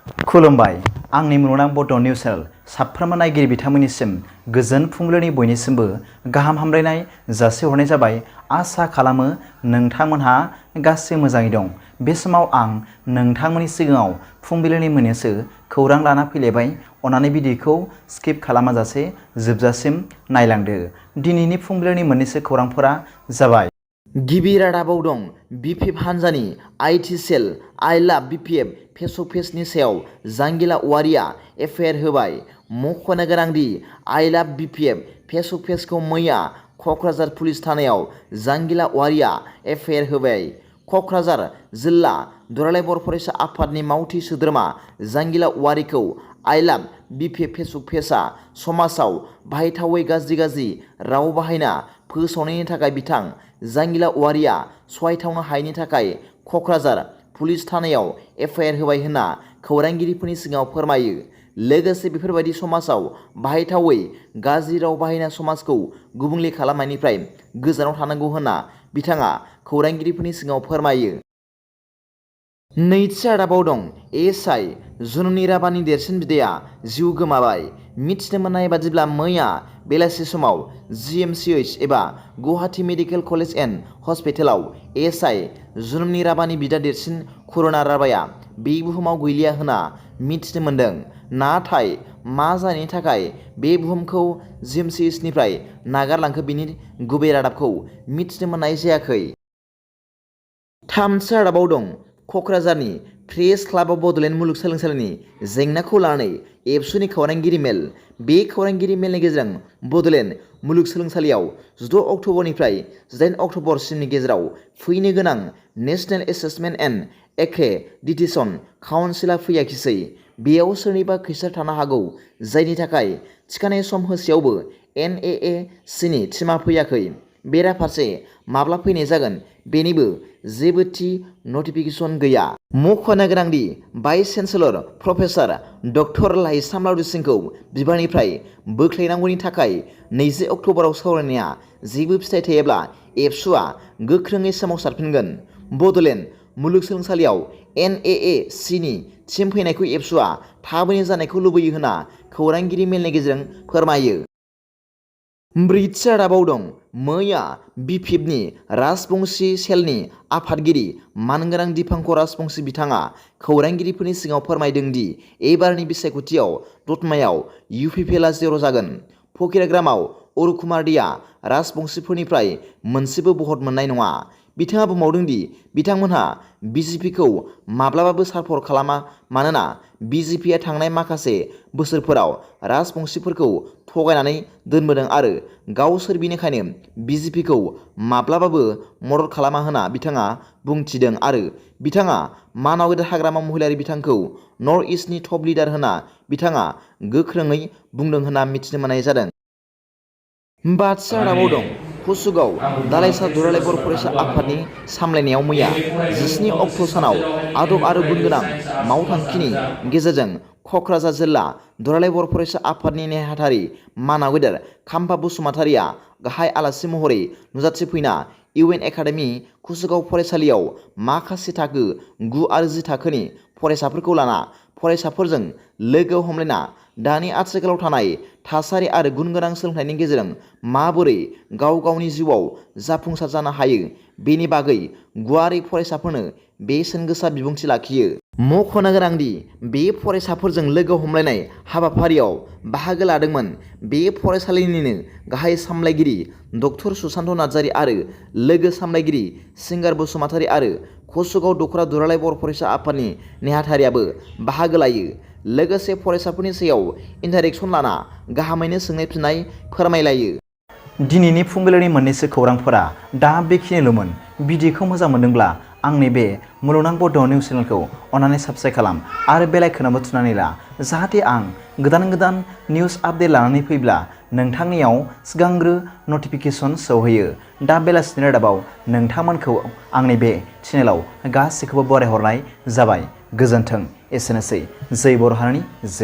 खुलुमबाय आंनि मुलुगनां बड' निउस चेनेल साफ्रोमबो नायगिरि बिथांमोननिसिम गोजोन फुंबिलिनि बयनिसिमबो गाहाम हामलायनाय जासिहरनाय जाबाय। आसा खालामो नोंथांमोनहा गासै मोजाङै दं। बे समाव आं नोंथांमोननि सिगाङाव फुंबिलिनि मोननैसो खौरां लाना फैलायबाय। अन्नानै भिडिअखौ स्किप खालामाजासे जोबजासिम नायलांदो। दिनैनि फुंबिलिनि मोननैसो खौरांफोरा जाबाय। गिबि रादाबाव दं BPF हान्जानि IT सेल आइ लाभ BPF फेसबुक पेजनि सायाव जांगिला औवारिया FIR होबाय। मख'नो गोनांदि आइ लाभ BPF फेसबुक पेजखौ मैया क'क्राझार पुलिस थानायाव जांगिला औवारिया FIR होबाय। क'क्राझार जिल्ला दुलाराय बर' फरायसा आफादनि मावथि सोद्रोमा जांगिला औवारिखौ आइ लाभ BPF फेसबुक पेजआ समाजाव बाहायथावै गाज्रि राव बाहायना फोसावनायनि थाखाय बिथां जांगिला औवारिया सहायथावनो हायैनि थाखाय क'क्राझार पुलिस थानायाव FIR होबाय होनना खौरांगिरिफोरनि सिगाङाव फोरमायो। लोगोसे बेफोरबायदि समाजाव बाहायथावै गाज्रि राव बाहायना समाजखौ गुबुंले खालामनायनिफ्राय गोजानाव थानांगौ होनना बिथाङा खौरांगिरिफोरनि सिगाङाव फोरमायो। नैथि रादाबाव दं SI जुनुनि राभानि देरसिन बिदाया जिउ गोमाबाय। मिथिनो मोननाय बादिब्ला मैया बेलासि समाव GMCH एबा गुवाहाटी मेडिकेल कलेज एन्ड हस्पिटालाव SI जुनुनि राभानि बिदा देरसिन करुणा राभाया बे बुहुमाव गैलिया होनना मिथिनो मोन्दों। नाथाय मा जानायनि थाखाय बे बुहुमखौ GMCH निफ्राय नागारलांखो बेनि गुबै रादाबखौ मिथिनो मोननाय जायाखै। थामथि रादाबाव दं क'क्राझारनि प्रेस क्लाबआव बड'लेण्ड मुलुगसोलोंसालिनि जेंनाखौ लानानै एबसुनि खौरांगिरि मेल। बे खौरांगिरि मेलनि गेजेरजों बड'लेण्ड मुलुगसोलोंसालियाव 16 अक्ट'बरनिफ्राय 18 अक्ट'बरसिमनि गेजेराव फैनो गोनां नेशनेल एसेसमेन्ट एन्ड एक्रेडिटेशन काउन्सिलआ फैयाखिसै। बेयाव सोरनिबा खैसार थानो हागौ, जायनि थाखाय थिखानाय सम होसेयावबो NAAC नि टिमआ फैयाखै। बेराफारसे माब्ला फैनाय जागोन बेनिबो जेबो थि नटिफिकेसन गैया। मख'नो गोनांदि भाइस चेन्सेलर प्रफेसार डक्टर लाइसाम लावदु सिंहखौ बिबाननिफ्राय बोख्लायनांगौनि थाखाय 20 अक्ट'बराव सावरायनाया जेबो फिथाइ थायाब्ला एबसुआ गोख्रोङै सोमावसारफिनगोन। बड'लेण्ड मुलुगसोलोंसालियाव NAAC नि टिम फैनायखौ एबसुआ थाबैनो जानायखौ लुबैयो होनना खौरांगिरि मेलनि गेजेरजों फोरमायो। ब्रैथि रादाबाव दं मैया BPF नि राजबंशी सेलनि आफादगिरि मानगोनां दिपांकर राजबंशी बिथाङा खौरांगिरिफोरनि सिगाङाव फोरमायदों दि एबारनि बिसायख'थियाव दतमायाव UPPLआ 0 जागोन। फकिराग्रामाव अरुकुमार देआ राजबंशीफोरनिफ्राय मोनसेबो भट मोननाय नङा। बिथाङा बुंबावदों दि बिथांमोनहा BJPखौ माब्लाबाबो सापर्ट खालामा मानोना BJPआ थांनाय माखासे बोसोरफोराव राजबंशीफोरखौ थगायनानै दोनबोदों आरो गावसोर बेनिखायनो BJPखौ माब्लाबाबो मदद खालामा होनना बिथाङा बुंथिदों आरो बिथाङा मानाव गेदेर हाग्रामा महिलारि बिथांखौ नर्थ इस्टनि टप लिडार होनना बिथाङा गोख्रोङै बुंदों होनना मिथिनो मोननाय जादों। बाथि रादाबाव दं कुसुगाव दालाइसा दुलाराय बर' फरायसा आफादनि सामलायनायाव मैया 17 अक्ट' सानाव आदब आरो गुनगोनां मावथांखिनि गेजेरजों क'क्राझार जिल्ला दुलाराय बर' फरायसा आफादनि नेहाथारि मानाव गेदेर खाम्फा बसुमतारिया गाहाय आलासि महरै नुजाथिफैना UN एकाडेमि कुसुगाव फरायसालियाव माखासे थाखो 9 आरो 10 थाखोनि फरायसाफोरखौ लाना फरायसाफोरजों लोगो हमलायना दानि आथिखालाव थानाय थासारि आरो गुनगोनां सोलोंथाइनि गेजेरजों माबोरै गाव गावनि जिउआव जाफुंसार जानो हायो बेनि बागै गुवारै फरायसाफोरनो बेसेन गोसा बिबुंथि लाखियो। मख'नो गोनांदि बे फरायसाफोरजों लोगो हमलायनाय हाबाफारियाव बाहागो लादोंमोन बे फरायसालिनिनो गाहाय सामलायगिरि डक्टर सुशान्त नार्जारि आरो लोगो सामलायगिरि सिंगार बसुमतारि आरो कुसुगाव दख'रा दुलाराय बर' फरायसा आफादनि नेहाथारियाबो बाहागो लायो। लोगोसे फरायसाफोरनि सायाव इन्टारेक्सन लाना गाहामैनो सोंनाय फिननाय फोरमायलायो। दिनैनि फुंबिलिनि मोननैसो खौरांफोरा दा बेखिनिल'मोन। भिडिअखौ मोजां मोनदोंब्ला आंनि बे मुलुगनां बड' निउस चेनेलखौ अन्नानै साबस्क्राइब खालाम आरो बेल आइकनआवबो थुनानै ला, जाहाथे आं गोदान निउस आपडेट लानानै फैब्ला नोंथांनियाव सिगांग्रो नटिफिकेसन सौहैयो। दा बेलासिनि रादाबाव नोंथांमोनखौ आंनि बे चेनेलाव गासैखौबो बरायहरनाय जाबाय। गोजोन्थों। एसेनोसै। जै बर' हारिनि जै।